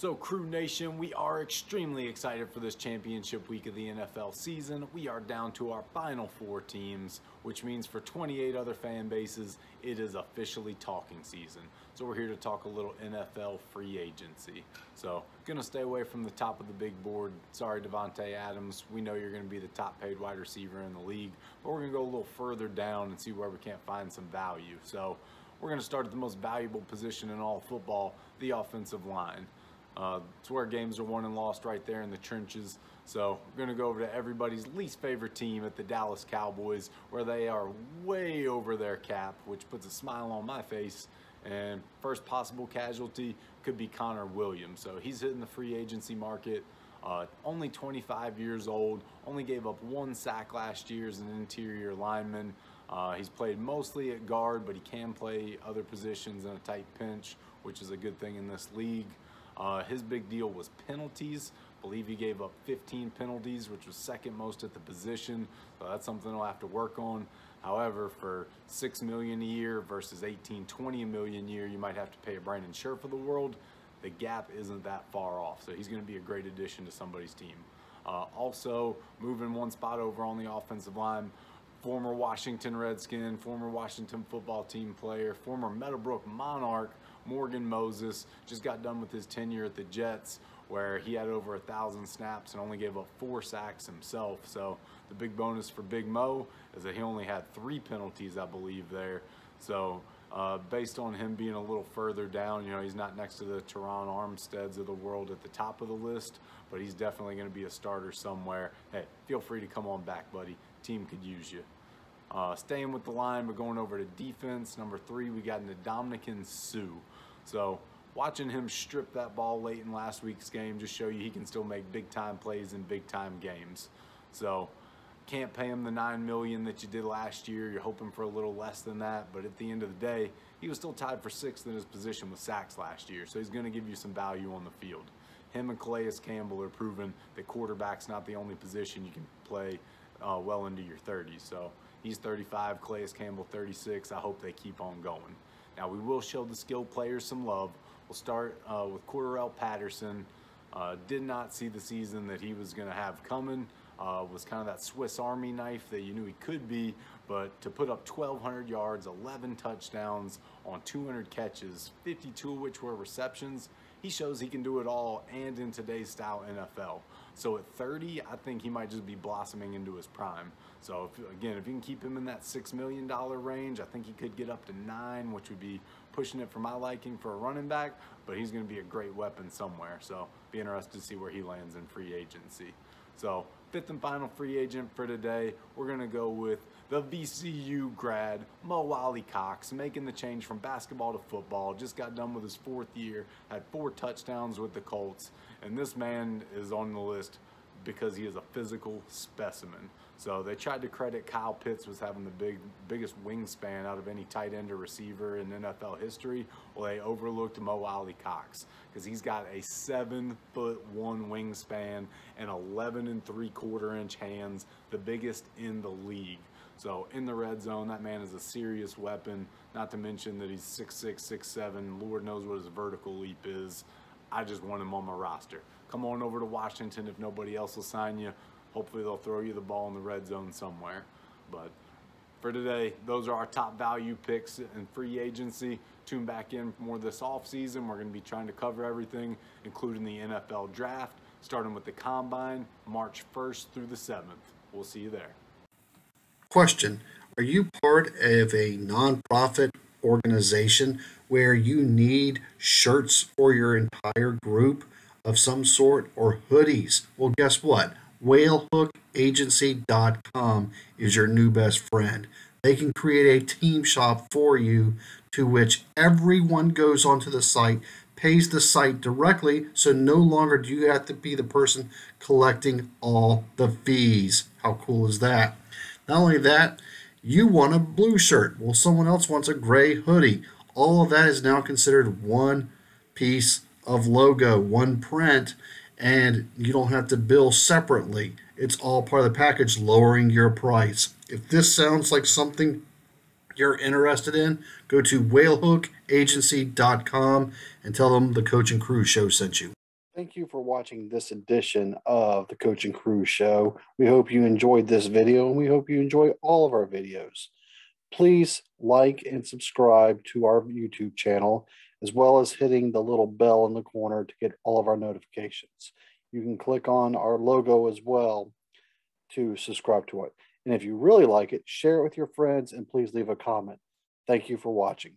So Crew Nation, we are extremely excited for this championship week of the NFL season. We are down to our final 4 teams, which means for 28 other fan bases, it is officially talking season. So we're here to talk a little NFL free agency. So gonna stay away from the top of the big board. Sorry, Devontae Adams. We know you're gonna be the top paid wide receiver in the league, but we're gonna go a little further down and see where we can't find some value. So we're gonna start at the most valuable position in all football, the offensive line. It's where games are won and lost, right there in the trenches. So we're going to go over to everybody's least favorite team at the Dallas Cowboys, where they are way over their cap, which puts a smile on my face. And first possible casualty could be Connor Williams. So he's hitting the free agency market, only 25 years old, only gave up 1 sack last year as an interior lineman. He's played mostly at guard, but he can play other positions in a tight pinch, which is a good thing in this league. His big deal was penalties. I believe he gave up 15 penalties, which was second most at the position. So that's something he'll have to work on. However, for $6 million a year versus $18-20 million a year, you might have to pay a Brandon Scherf of the world. The gap isn't that far off, so he's going to be a great addition to somebody's team. Also, moving one spot over on the offensive line, former Washington Redskin, former Washington football team player, former Meadowbrook Monarch, Morgan Moses, just got done with his tenure at the Jets, where he had over 1,000 snaps and only gave up 4 sacks himself. So the big bonus for Big Mo is that he only had 3 penalties, I believe, there. So based on him being a little further down, you know, he's not next to the Teron Armsteads of the world at the top of the list, but he's definitely going to be a starter somewhere. Hey, feel free to come on back, buddy. Team could use you. Staying with the line, but going over to defense, number 3, we got Ndamukong. So watching him strip that ball late in last week's game just show you he can still make big-time plays in big-time games. So can't pay him the $9 million that you did last year. You're hoping for a little less than that, but at the end of the day, he was still tied for 6th in his position with sacks last year, so he's going to give you some value on the field. Him and Calais Campbell are proving that quarterback's not the only position you can play well into your 30s. So he's 35, Calais Campbell 36. I hope they keep on going. Now, we will show the skilled players some love. We'll start with Cordarrelle Patterson. Did not see the season that he was going to have coming. Was kind of that Swiss Army knife that you knew he could be, but to put up 1,200 yards, 11 touchdowns on 200 catches, 52 of which were receptions, he shows he can do it all, and in today's style NFL. So at 30, I think he might just be blossoming into his prime. So if you can keep him in that $6 million range, I think he could get up to 9, which would be pushing it for my liking for a running back, but he's going to be a great weapon somewhere. So be interested to see where he lands in free agency. So 5th and final free agent for today, we're going to go with the VCU grad, Alie-Cox, making the change from basketball to football. Just got done with his 4th year, had 4 touchdowns with the Colts, and this man is on the list because he is a physical specimen. So they tried to credit Kyle Pitts with having the biggest wingspan out of any tight end or receiver in NFL history. Well, they overlooked Alie-Cox because he's got a 7'1" wingspan and 11 3/4 inch hands, the biggest in the league. So in the red zone, that man is a serious weapon, not to mention that he's 6'6", 6'7". Lord knows what his vertical leap is. I just want him on my roster. Come on over to Washington if nobody else will sign you. Hopefully they'll throw you the ball in the red zone somewhere. But for today, those are our top value picks in free agency. Tune back in for more this offseason. We're going to be trying to cover everything, including the NFL draft, starting with the Combine, March 1st through the 7th. We'll see you there. Question: are you part of a nonprofit organization where you need shirts for your entire group of some sort, or hoodies? Well, guess what? WhaleHookAgency.com is your new best friend. They can create a team shop for you to which everyone goes onto the site, pays the site directly, so no longer do you have to be the person collecting all the fees. How cool is that? Not only that, you want a blue shirt. Well, someone else wants a gray hoodie. All of that is now considered one piece of logo, one print, and you don't have to bill separately. It's all part of the package, lowering your price. If this sounds like something you're interested in, go to WhaleHookAgency.com and tell them the Coach and Crew Show sent you. Thank you for watching this edition of the Coach and Crew Show. We hope you enjoyed this video, and we hope you enjoy all of our videos. Please like and subscribe to our YouTube channel, as well as hitting the little bell in the corner to get all of our notifications. You can click on our logo as well to subscribe to it. And if you really like it, share it with your friends, and please leave a comment. Thank you for watching.